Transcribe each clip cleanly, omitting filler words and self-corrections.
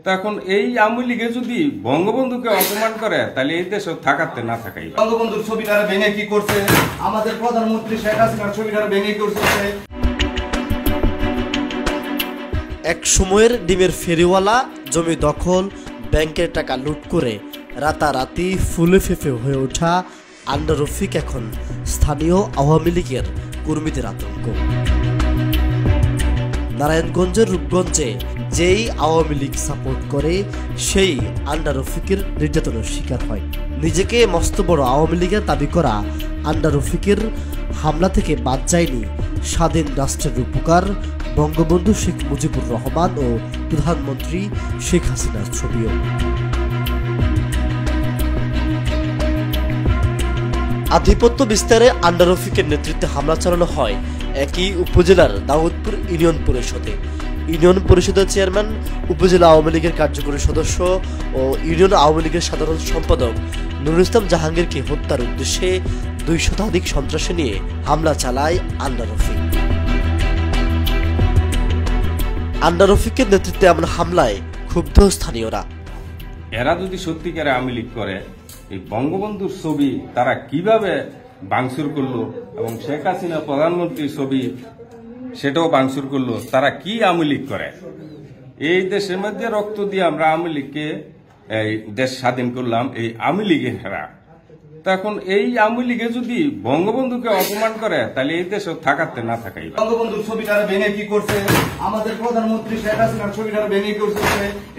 তখন এই আওয়ামী লীগে যদি বঙ্গবন্ধুকে অপমান করে তাহলে এই দেশে থাকাতে না থাকাই। বঙ্গবন্ধুর ছবিটা ভেঙে কি করছে, আমাদের প্রধানমন্ত্রী শেখ হাসিনার ছবিটা ভেঙে করছে। এক সময়ের ডিমের ফেরিওয়ালা, জমি দখল, ব্যাংকের টাকা লুট করে রাতারাতি ফুলে ফেঁপে হয়ে ওঠা আন্ডা রফিক এখন স্থানীয় আওয়ামী লীগের কর্মীদের আতঙ্ক। নারায়ণগঞ্জের রূপগঞ্জে যেই আওয়ামী লীগ সাপোর্ট করে সেই আন্ডা রফিকের নির্যাতনের শিকার হয়। নিজেকে মস্ত বড় আওয়ামী লীগের দাবি করা আন্ডা রফিকের হামলা থেকে বাদ যায়নি স্বাধীন রাষ্ট্রের রূপকার বঙ্গবন্ধু শেখ মুজিবুর রহমান ও প্রধানমন্ত্রী শেখ হাসিনার ছবিও। আধিপত্য বিস্তারে আন্ডা রফিকের নেতৃত্বে হামলা চালানো হয় একই উপজেলার দাউদপুর ইউনিয়ন পরিষদে। ইউনিয়ন পরিষদের চেয়ারম্যান, উপজেলা আওয়ামী লীগের কার্যকরী সদস্য ও ইউনিয়ন আওয়ামী লীগের সাধারণ সম্পাদক নুরুল ইসলাম জাহাঙ্গীরকে হত্যার উদ্দেশ্যে 200 শতাধিক সন্ত্রাসী নিয়ে হামলা চালায় আন্ডা রফিক। আন্ডা রফিকের নেতৃত্বে এমন হামলায় ক্ষুব্ধ স্থানীয়রা। এরা যদি সত্যিকারে আওয়ামী লীগ করে, এই বঙ্গবন্ধুর ছবি তারা কিভাবে ভাঙচুর করলো এবং শেখ হাসিনা প্রধানমন্ত্রীর ছবি সেটাও ভাঙচুর করলো, তারা কি আওয়ামী লীগ করে? এই দেশের মধ্যে রক্ত দিয়ে আমরা আওয়ামী লীগকে দেশ স্বাধীন করলাম, এই আওয়ামী লীগের হেরা। তখন এই আওয়ামী লীগে যদি বঙ্গবন্ধুকে অপমান করে তাহলে এই দেশে থাকাতে না থাকাই। বঙ্গবন্ধুর ছবিটা ভেঙে কি করছে, আমাদের প্রধানমন্ত্রী শেখ হাসিনার ছবিটা ভেঙে করছে।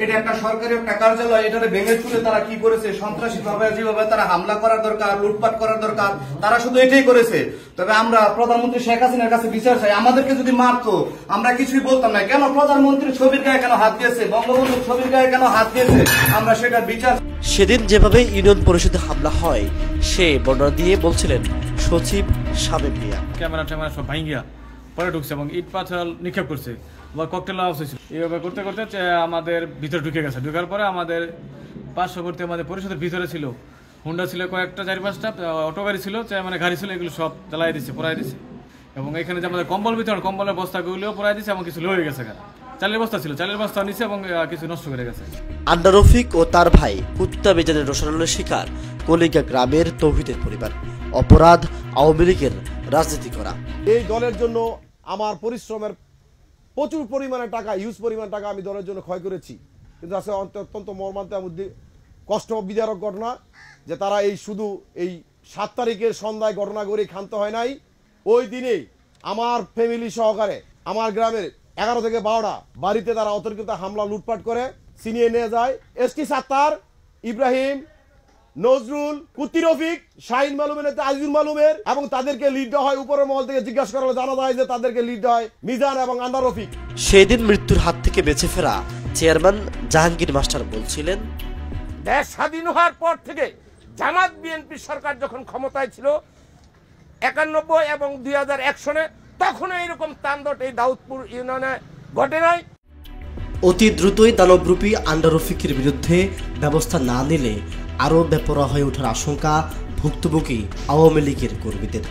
এটা একটা সরকারি একটা কার্যালয়, এটা ভেঙে তুলে তারা কি করেছে, সন্ত্রাসী ভাবে যেভাবে তারা হামলা করার দরকার, লুটপাট করার দরকার, তারা শুধু এটাই করেছে। তবে আমরা প্রধানমন্ত্রী শেখ হাসিনার কাছে বিচার চাই। আমাদেরকে যদি মারতো আমরা কিছুই বলতাম না। কেন প্রধানমন্ত্রীর ছবির গায়ে কেন হাত দিয়েছে, বঙ্গবন্ধুর ছবির গায়ে কেন হাত দিয়েছে, আমরা সেটার বিচার। সেদিন যেভাবে ইউনিয়ন পরিষদে হামলা হয় সে বর্ণনা দিয়ে বলছিলেন সচিব শামীম মিয়া। ক্যামেরা ট্যামেরা সব ভাঙ্গিয়া পরে ঢুকছে এবং ইট পাথর নিক্ষেপ করছে বা ককটেল আওয়াজ হয়েছিল। এইভাবে করতে করতে আমাদের ভিতরে ঢুকে গেছে। ঢুকার পরে আমাদের পার্শ্ববর্তী আমাদের পরিষদের ভিতরে ছিল হুন্ডা ছিল কয়েকটা, 4-5টা অটো গাড়ি ছিল, মানে গাড়ি ছিল, এগুলো সব জ্বালাই দিচ্ছে, পোড়াই দিচ্ছে। এবং এখানে যে আমাদের কম্বল বিতরণ, কম্বলের বস্তাগুলিও পোড়াই দিচ্ছে এবং কিছু লয়ে গেছে। চালের বস্তা ছিল, চালের বস্তা নিচ্ছে এবং কিছু নষ্ট করে গেছে। আন্ডা রফিক ও তার ভাই কুত্তা বেজানের রোশনালের শিকার কলিঙ্গা গ্রামের তৌহিদের পরিবার। অপরাধ আওয়ামী লীগের রাজনীতি করা। এই দলের জন্য আমার পরিশ্রমের প্রচুর পরিমাণে টাকা, হিউজ পরিমাণ টাকা আমি দলের জন্য ক্ষয় করেছি। কিন্তু আজকে অত্যন্ত মর্মান্তিক কষ্ট বিদারক ঘটনা যে তারা এই শুধু এই 7 তারিখের সন্ধ্যায় ঘটনা করে ক্ষান্ত হয় নাই। ওই দিনে আমার ফ্যামিলি সহকারে আমার গ্রামের 11 থেকে 12টা বাড়িতে তারা অতর্কিত হামলা লুটপাট করে ছিনিয়ে নিয়ে যায়। এসটি সাত্তার, ইব্রাহিম, নজরুল, কুতি রফিক, শাহিন মালুমের, আজিজুল মালুমের, এবং তাদেরকে লিড দেওয়া হয় উপরের মহল থেকে। জিজ্ঞাসা করা জানা যায় যে তাদেরকে লিড দেওয়া হয় মিজান এবং আন্ডা রফিক। সেদিন মৃত্যুর হাত থেকে বেঁচে ফেরা চেয়ারম্যান জাহাঙ্গীর মাস্টার বলছিলেন, দেশ স্বাধীন হওয়ার পর থেকে জামাত বিএনপি সরকার যখন ক্ষমতায় ছিল 91 এবং 2001 সনে, তখন এইরকম তাণ্ডব এই দাউদপুর ইউনিয়নে ঘটে নাই। অতি দ্রুতই দানবরূপী আন্ডা রফিকের বিরুদ্ধে ব্যবস্থা না নিলে আরও বেপরোয়া হয়ে ওঠার আশঙ্কা ভুক্তভোগী আওয়ামী লীগের কর্মীদের।